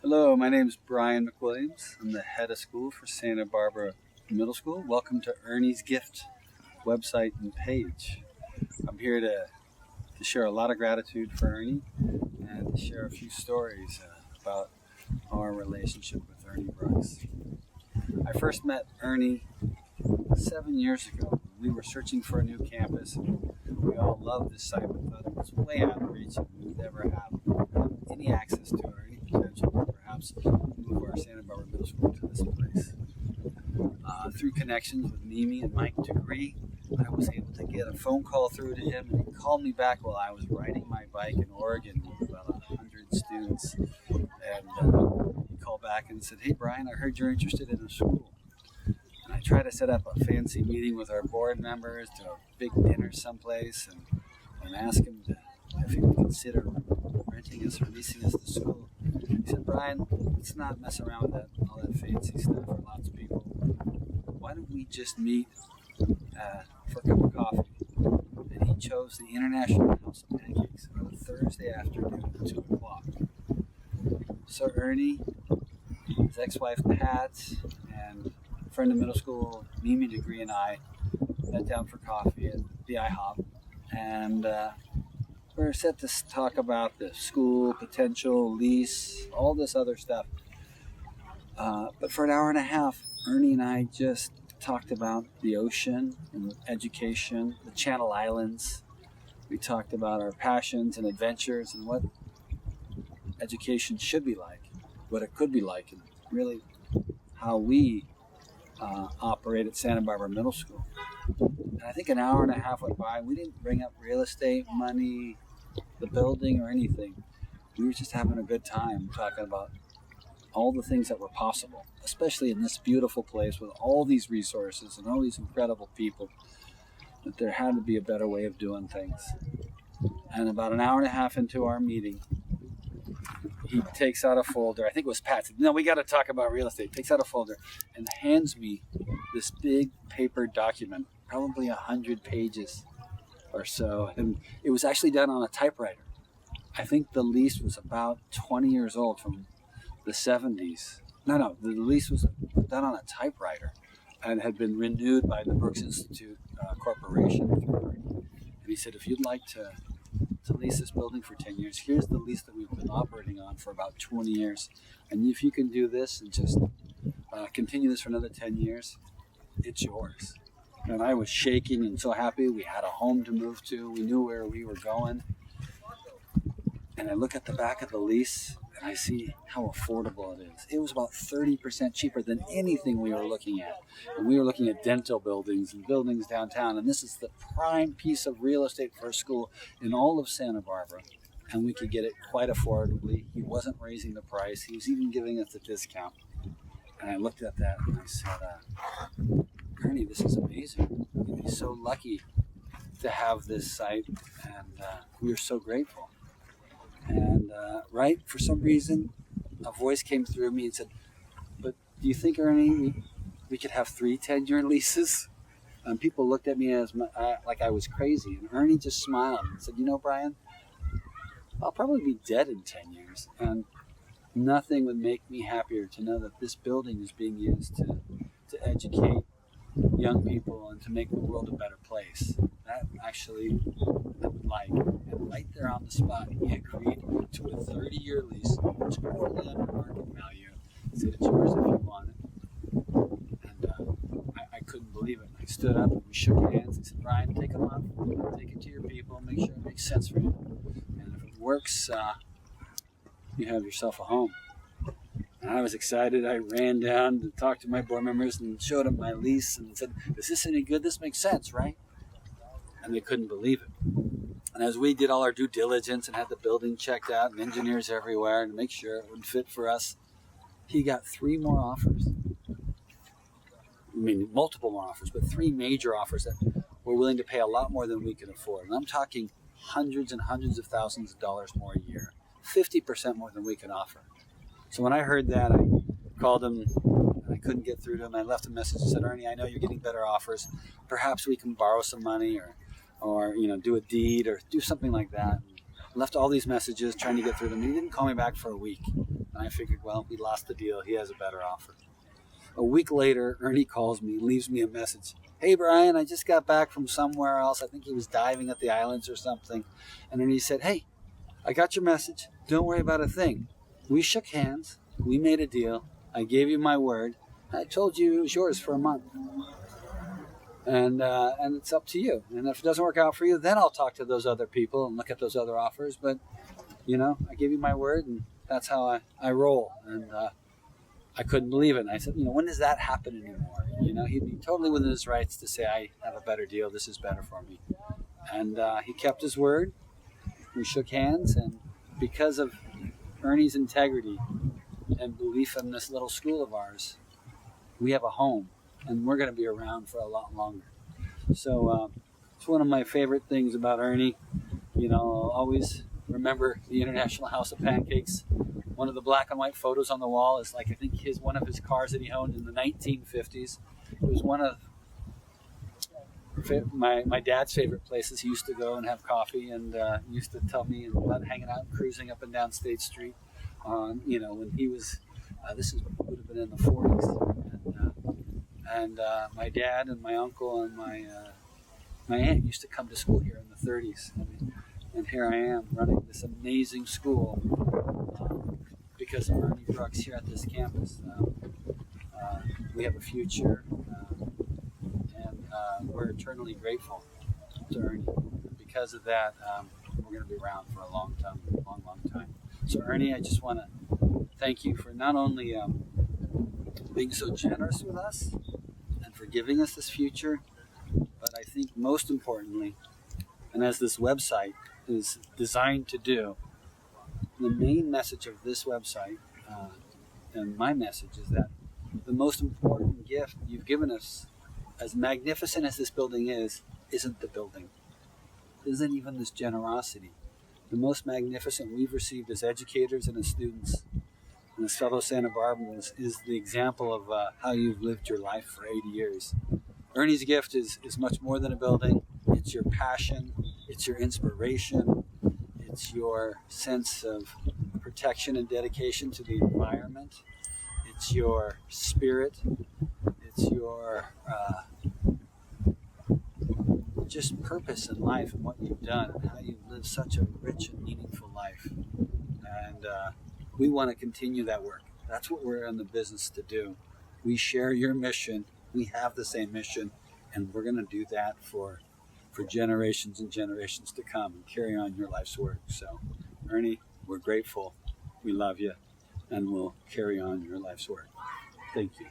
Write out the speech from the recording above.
Hello, my name is Brian McWilliams. I'm the head of school for Santa Barbara Middle School. Welcome to Ernie's Gift website and page. I'm here to share a lot of gratitude for Ernie and to share a few stories about our relationship with Ernie Brooks. I first met Ernie 7 years ago. We were searching for a new campus. We all loved this site. We thought it was way out of reach and we would never have any access to it or any potential to perhaps move our Santa Barbara Middle School to this place. Through connections with Mimi and Mike Degree, I was able to get a phone call through to him, and he called me back while I was riding my bike in Oregon with about 100 students. And he called back and said, "Hey Brian, I heard you're interested in a school." And I tried to set up a fancy meeting with our board members to a big dinner someplace and ask him if he would consider renting us or leasing us the school. He said, "Brian, let's not mess around with all that fancy stuff for lots of people. Why don't we just meet for a cup of coffee?" And he chose the International House of Pancakes on a Thursday afternoon at 2 o'clock. So Ernie, his ex-wife Pat, and a friend of middle school, Mimi Degree, and I sat down for coffee at the IHOP, and we're set to talk about the school, potential, lease, all this other stuff. But for an hour and a half, Ernie and I just talked about the ocean and education, the Channel Islands. We talked about our passions and adventures and what education should be like, what it could be like, and really how we operate at Santa Barbara Middle School. And I think an hour and a half went by. We didn't bring up real estate, money, the building, or anything. We were just having a good time talking about all the things that were possible, especially in this beautiful place with all these resources and all these incredible people, that there had to be a better way of doing things. And about an hour and a half into our meeting, he takes out a folder. I think it was Pat. "No, we got to talk about real estate." Takes out a folder and hands me this big paper document, probably 100 pages or so. And it was actually done on a typewriter. I think the lease was about 20 years old, from the 70s. No, the lease was done on a typewriter and had been renewed by the Brooks Institute Corporation. And he said, "If you'd like to lease this building for 10 years, here's the lease that we've been operating on for about 20 years. And if you can do this and just continue this for another 10 years, it's yours." And I was shaking and so happy. We had a home to move to. We knew where we were going. And I look at the back of the lease and I see how affordable it is. It was about 30% cheaper than anything we were looking at. And we were looking at dental buildings and buildings downtown. And this is the prime piece of real estate for a school in all of Santa Barbara. And we could get it quite affordably. He wasn't raising the price. He was even giving us a discount. And I looked at that and I said, "Ernie, this is amazing. We'd be so lucky to have this site, and we are so grateful." And for some reason, a voice came through me and said, "But do you think, Ernie, we could have 3 10-year leases?" And people looked at me like I was crazy. And Ernie just smiled and said, "You know, Brian, I'll probably be dead in 10 years. And nothing would make me happier to know that this building is being used to educate young people and to make the world a better place. That actually I would like." And right there on the spot, he agreed to a 30-year lease, totally under market value. He said, "It's yours if you want it." And I couldn't believe it. I stood up and we shook hands. He said, "Brian, take a month, take it to your people, make sure it makes sense for you. And if it works, you have yourself a home." And I was excited. I ran down to talk to my board members and showed them my lease and said, "Is this any good? This makes sense, right?" And they couldn't believe it. And as we did all our due diligence and had the building checked out and engineers everywhere to make sure it would fit for us, he got 3 more offers. I mean, multiple more offers, but 3 major offers that were willing to pay a lot more than we could afford. And I'm talking hundreds and hundreds of thousands of dollars more a year, 50% more than we could offer. So when I heard that, I called him and I couldn't get through to him. I left a message and said, "Ernie, I know you're getting better offers. Perhaps we can borrow some money or do a deed or do something like that." left all these messages trying to get through to him. He didn't call me back for a week. And I figured, well, we lost the deal. He has a better offer. A week later, Ernie calls me, leaves me a message. Hey, Brian, I just got back from somewhere else. I think he was diving at the islands or something. And Ernie said, hey, I got your message. Don't worry about a thing. We shook hands. We made a deal. I gave you my word. I told you it was yours for a month. And it's up to you. And if it doesn't work out for you, then I'll talk to those other people and look at those other offers. But, I gave you my word, and that's how I roll. And I couldn't believe it. And I said, when does that happen anymore? He'd be totally within his rights to say, I have a better deal. This is better for me. And he kept his word. We shook hands. And because of Ernie's integrity and belief in this little school of ours, we have a home. And we're going to be around for a lot longer. So it's one of my favorite things about Ernie. I'll always remember the International House of Pancakes. One of the black and white photos on the wall is I think one of his cars that he owned in the 1950s. It was one of my dad's favorite places. He used to go and have coffee, and used to tell me about hanging out and cruising up and down State Street. When he was, would have been in the 40s. And my dad and my uncle and my aunt used to come to school here in the 30s. And here I am running this amazing school because of Ernie Brooks here at this campus. We have a future, and we're eternally grateful to Ernie. Because of that, we're going to be around for a long time. So Ernie, I just want to thank you for not only being so generous with us and for giving us this future, but I think most importantly, and as this website is designed to do, the main message of this website and my message is that the most important gift you've given us, as magnificent as this building is, isn't the building. Isn't even this generosity. The most magnificent we've received as educators and as students and as fellow Santa Barbarans is the example of how you've lived your life for 80 years. Ernie's gift is much more than a building. It's your passion. It's your inspiration. It's your sense of protection and dedication to the environment. It's your spirit. It's your just purpose in life and what you've done and how you've lived such a rich and meaningful life. And we want to continue that work. That's what we're in the business to do. We share your mission. We have the same mission, and we're going to do that for generations and generations to come and carry on your life's work. So, Ernie, we're grateful. We love you, and we'll carry on your life's work. Thank you.